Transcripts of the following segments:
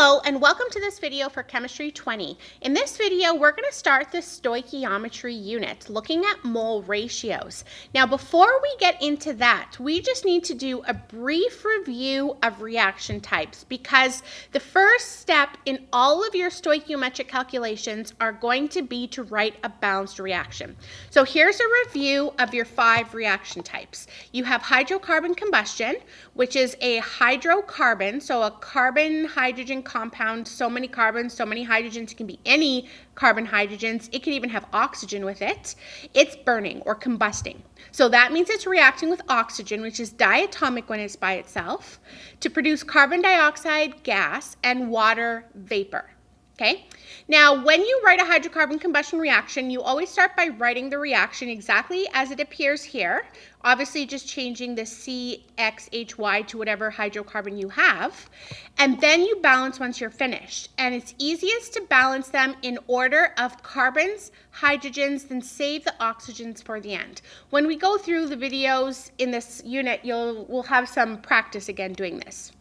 Hello and welcome to this video for Chemistry 20. In this video, we're going to start the stoichiometry unit, looking at mole ratios. Now, before we get into that, we just need to do a brief review of reaction types because the first step in all of your stoichiometric calculations are going to be to write a balanced reaction. So here's a review of your 5 reaction types. You have hydrocarbon combustion, which is a hydrocarbon, so a carbon-hydrogen compound, so many carbons, so many hydrogens. It can be any carbon hydrogens. It can even have oxygen with it. It's burning or combusting. So that means it's reacting with oxygen, which is diatomic when it's by itself, to produce carbon dioxide gas and water vapor. Okay. Now, when you write a hydrocarbon combustion reaction, you always start by writing the reaction exactly as it appears here. Obviously, just changing the CXHY to whatever hydrocarbon you have. And then you balance once you're finished. And it's easiest to balance them in order of carbons, hydrogens, then save the oxygens for the end. When we go through the videos in this unit, we'll have some practice again doing this.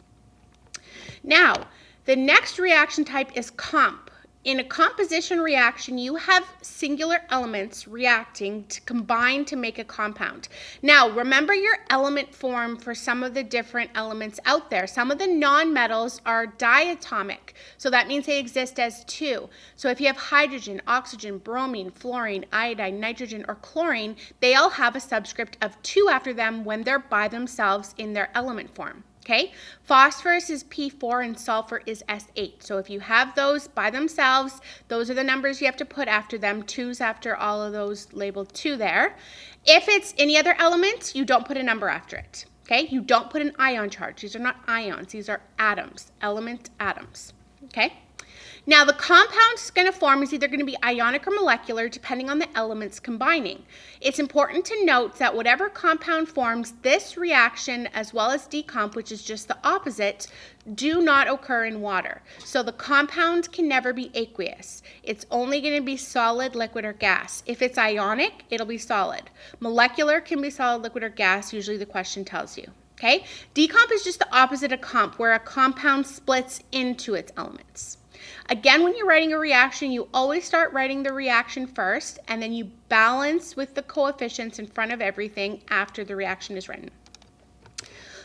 Now, the next reaction type is comp. In a composition reaction, you have singular elements reacting to combine to make a compound. Now, remember your element form for some of the different elements out there. Some of the nonmetals are diatomic, so that means they exist as 2. So if you have hydrogen, oxygen, bromine, fluorine, iodine, nitrogen, or chlorine, they all have a subscript of 2 after them when they're by themselves in their element form. Okay, phosphorus is P4 and sulfur is S8. So if you have those by themselves, those are the numbers you have to put after them, 2's after all of those labeled 2 there. If it's any other element, you don't put a number after it. Okay, you don't put an ion charge. These are not ions, these are atoms, element atoms. Okay. Now, the compound it's going to form is either going to be ionic or molecular, depending on the elements combining. It's important to note that whatever compound forms, this reaction, as well as decomp, which is just the opposite, do not occur in water. So the compound can never be aqueous. It's only going to be solid, liquid, or gas. If it's ionic, it'll be solid. Molecular can be solid, liquid, or gas, usually the question tells you. Okay? Decomp is just the opposite of comp, where a compound splits into its elements. Again, when you're writing a reaction, you always start writing the reaction first, and then you balance with the coefficients in front of everything after the reaction is written.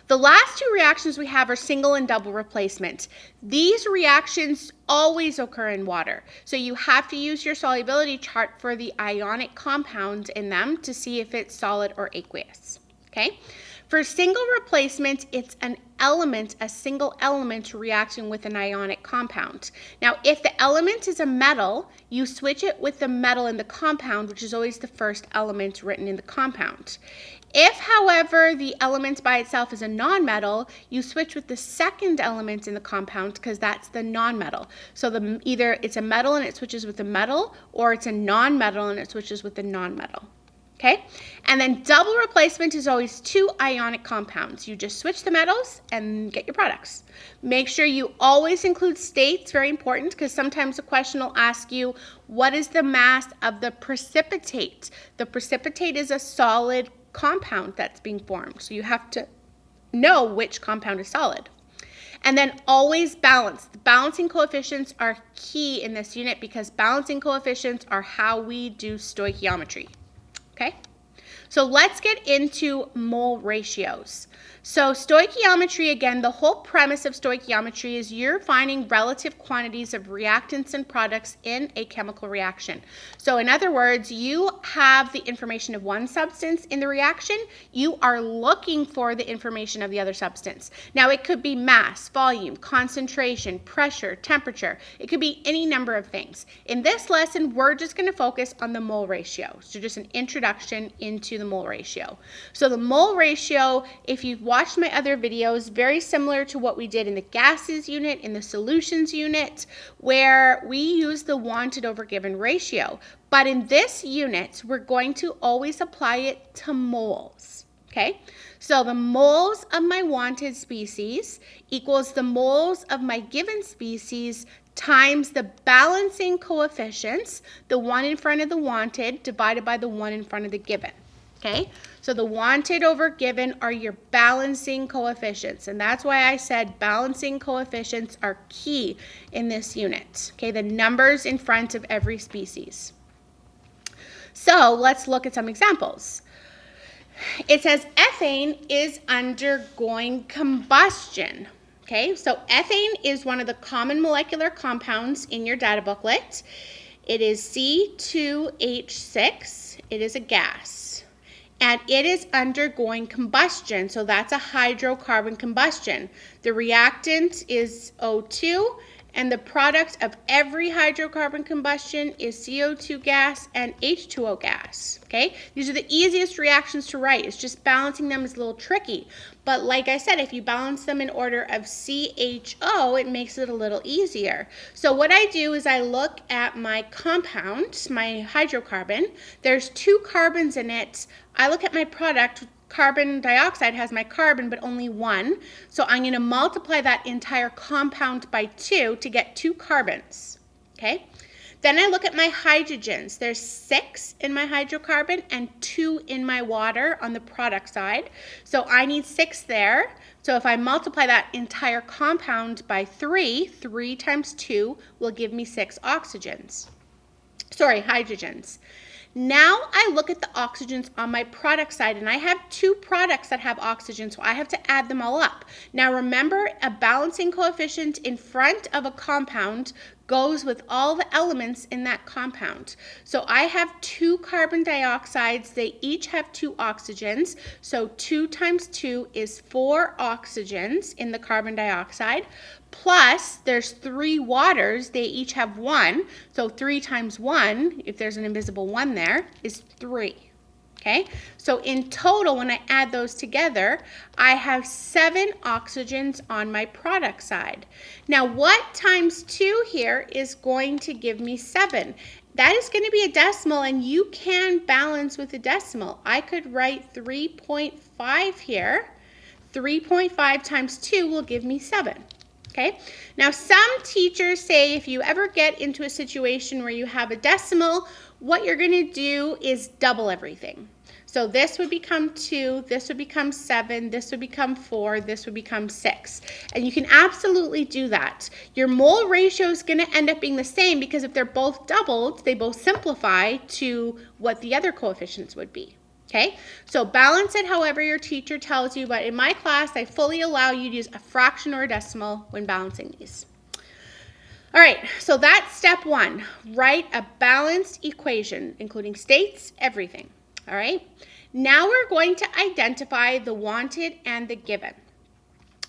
The last 2 reactions we have are single and double replacement. These reactions always occur in water, so you have to use your solubility chart for the ionic compound in them to see if it's solid or aqueous. Okay? For single replacement, it's an element, a single element reacting with an ionic compound. Now, if the element is a metal, you switch it with the metal in the compound, which is always the first element written in the compound. If, however, the element by itself is a nonmetal, you switch with the second element in the compound because that's the nonmetal. So either it's a metal and it switches with the metal, or it's a nonmetal and it switches with the nonmetal. Okay, and then double replacement is always 2 ionic compounds. You just switch the metals and get your products. Make sure you always include states, very important, because sometimes a question will ask you, what is the mass of the precipitate? The precipitate is a solid compound that's being formed, so you have to know which compound is solid. And then always balance. The balancing coefficients are key in this unit because balancing coefficients are how we do stoichiometry. Okay, so let's get into mole ratios. So stoichiometry, again, the whole premise of stoichiometry is you're finding relative quantities of reactants and products in a chemical reaction. So in other words, you have the information of one substance in the reaction, you are looking for the information of the other substance. Now it could be mass, volume, concentration, pressure, temperature. It could be any number of things. In this lesson, we're just going to focus on the mole ratio. So just an introduction into the mole ratio. So the mole ratio, if you've watched my other videos, very similar to what we did in the gases unit, in the solutions unit, where we use the wanted over given ratio. But in this unit, we're going to always apply it to moles. Okay, so the moles of my wanted species equals the moles of my given species times the balancing coefficients, the one in front of the wanted divided by the one in front of the given. Okay, so the wanted over given are your balancing coefficients, and that's why I said balancing coefficients are key in this unit. Okay, the numbers in front of every species. So let's look at some examples. It says ethane is undergoing combustion. Okay, so ethane is one of the common molecular compounds in your data booklet. It is C2H6. It is a gas. And it is undergoing combustion, so that's a hydrocarbon combustion. The reactant is O2, and the product of every hydrocarbon combustion is CO2 gas and H2O gas, okay? These are the easiest reactions to write. It's just balancing them is a little tricky. But like I said, if you balance them in order of CHO, it makes it a little easier. So what I do is I look at my compound, my hydrocarbon. There's 2 carbons in it. I look at my product. Carbon dioxide has my carbon, but only 1. So I'm going to multiply that entire compound by 2 to get 2 carbons. Okay? Then I look at my hydrogens. There's 6 in my hydrocarbon and 2 in my water on the product side. So I need 6 there. So if I multiply that entire compound by 3, 3 times 2 will give me 6 hydrogens. Now I look at the oxygens on my product side, and I have 2 products that have oxygen, so I have to add them all up. Now remember, a balancing coefficient in front of a compound goes with all the elements in that compound. So I have 2 carbon dioxides. They each have 2 oxygens. So 2 times 2 is 4 oxygens in the carbon dioxide. Plus, there's 3 waters. They each have 1. So 3 times 1, if there's an invisible 1 there, is 3. Okay, so in total, when I add those together, I have 7 oxygens on my product side. Now, what times 2 here is going to give me 7? That is going to be a decimal, and you can balance with a decimal. I could write 3.5 here. 3.5 times 2 will give me 7. Okay, now some teachers say if you ever get into a situation where you have a decimal, what you're going to do is double everything. So this would become 2, this would become 7, this would become 4, this would become 6. And you can absolutely do that. Your mole ratio is going to end up being the same because if they're both doubled, they both simplify to what the other coefficients would be. Okay, so balance it however your teacher tells you, but in my class, I fully allow you to use a fraction or a decimal when balancing these. All right, so that's step 1. Write a balanced equation, including states, everything. All right, now we're going to identify the wanted and the given.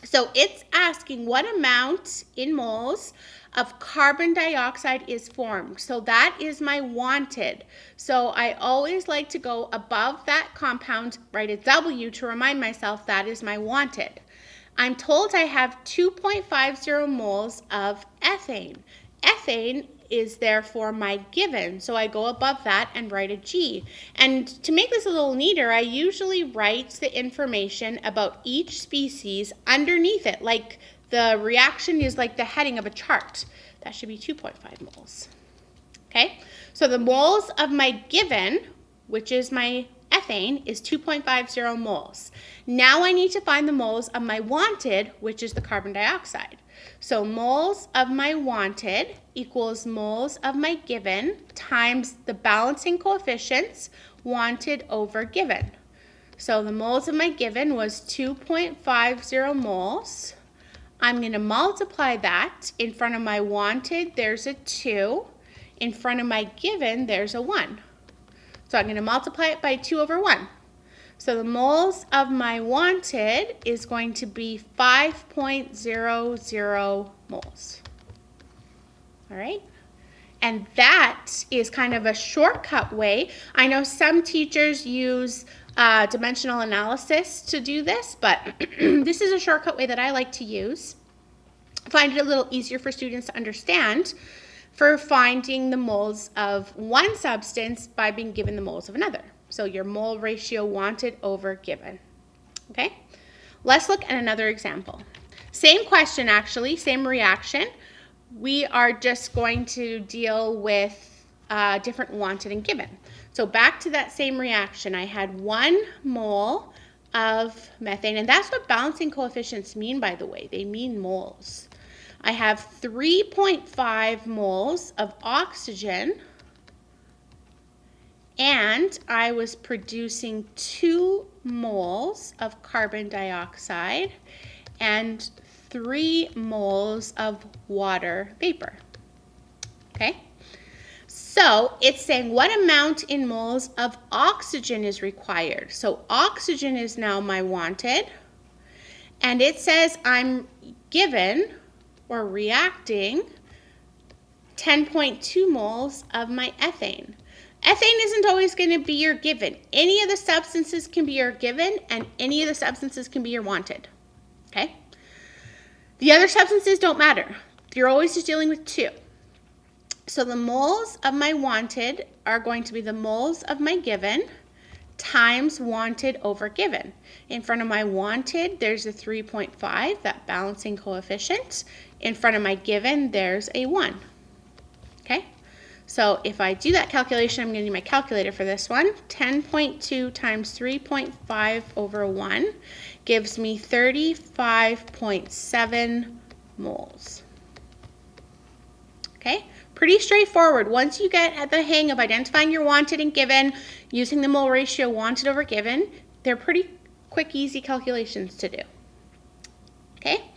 So it's asking what amount in moles of carbon dioxide is formed. So that is my wanted. So I always like to go above that compound, write a W to remind myself that is my wanted. I'm told I have 2.50 moles of ethane. Ethane is therefore my given, so I go above that and write a G. And to make this a little neater, I usually write the information about each species underneath it, like the reaction is like the heading of a chart. That should be 2.5 moles. Okay, so the moles of my given, which is my ethane, is 2.50 moles. Now I need to find the moles of my wanted, which is the carbon dioxide. So moles of my wanted equals moles of my given times the balancing coefficients, wanted over given. So the moles of my given was 2.50 moles. I'm going to multiply that. In front of my wanted, there's a 2. In front of my given, there's a 1. So I'm going to multiply it by 2 over 1. So the moles of my wanted is going to be 5.00 moles. All right? And that is kind of a shortcut way. I know some teachers use dimensional analysis to do this, but this is a shortcut way that I like to use. I find it a little easier for students to understand for finding the moles of one substance by being given the moles of another. So your mole ratio wanted over given. Okay, let's look at another example. Same question actually, same reaction. We are just going to deal with different wanted and given. So back to that same reaction. I had 1 mole of methane, and that's what balancing coefficients mean, by the way. They mean moles. I have 3.5 moles of oxygen, and I was producing 2 moles of carbon dioxide and 3 moles of water vapor. Okay? So it's saying what amount in moles of oxygen is required. So oxygen is now my wanted, and it says I'm given or reacting 10.2 moles of my ethane. Ethane isn't always going to be your given. Any of the substances can be your given, and any of the substances can be your wanted. Okay? The other substances don't matter. You're always just dealing with 2. So the moles of my wanted are going to be the moles of my given times wanted over given. In front of my wanted, there's a 3.5, that balancing coefficient. In front of my given, there's a 1. Okay? So if I do that calculation, I'm going to need my calculator for this one. 10.2 times 3.5 over 1 gives me 35.7 moles. Okay? Pretty straightforward. Once you get the hang of identifying your wanted and given, using the mole ratio wanted over given, they're pretty quick, easy calculations to do. Okay?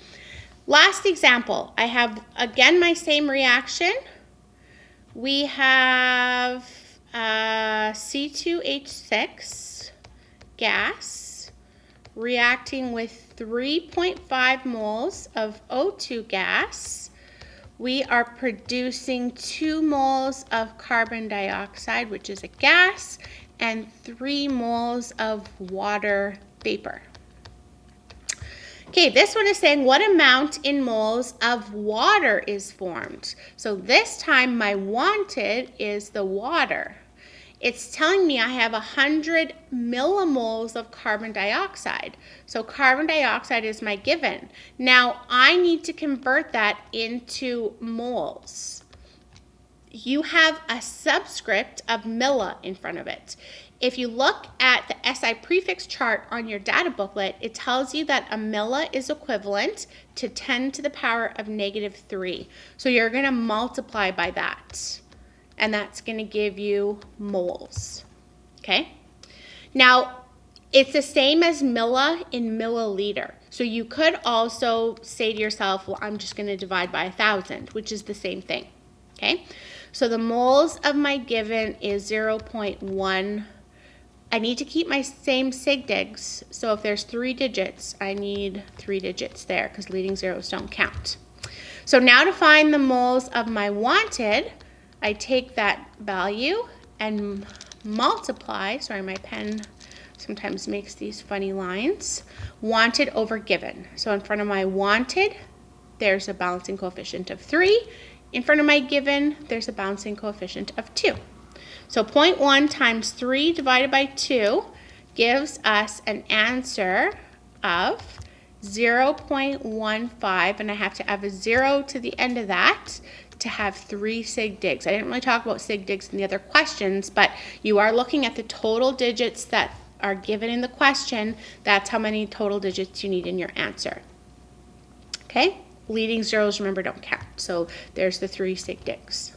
Last example. I have, again, my same reaction. We have C2H6 gas reacting with 3.5 moles of O2 gas. We are producing 2 moles of carbon dioxide, which is a gas, and 3 moles of water vapor. Okay, this one is saying what amount in moles of water is formed. So this time my wanted is the water. It's telling me I have 100 millimoles of carbon dioxide. So carbon dioxide is my given. Now I need to convert that into moles. You have a subscript of milli in front of it. If you look at the SI prefix chart on your data booklet, it tells you that a milli is equivalent to 10 to the power of -3. So you're going to multiply by that, and that's going to give you moles. Okay? Now, it's the same as milli in milliliter. So you could also say to yourself, well, I'm just going to divide by 1,000, which is the same thing. Okay? So the moles of my given is 0.1. I need to keep my same sig digs, so if there's 3 digits, I need 3 digits there because leading zeros don't count. So now to find the moles of my wanted, I take that value and multiply, sorry, my pen sometimes makes these funny lines, wanted over given. So in front of my wanted, there's a balancing coefficient of 3. In front of my given, there's a balancing coefficient of 2. So 0.1 times 3 divided by 2 gives us an answer of 0.15, and I have to have a 0 to the end of that to have 3 sig digs. I didn't really talk about sig digs in the other questions, but you are looking at the total digits that are given in the question. That's how many total digits you need in your answer. Okay? Leading zeros, remember, don't count. So there's the 3 sig digs.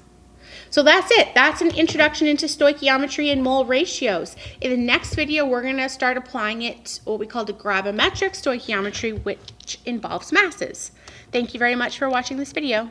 So that's it. That's an introduction into stoichiometry and mole ratios. In the next video, we're going to start applying it, what we call the gravimetric stoichiometry, which involves masses. Thank you very much for watching this video.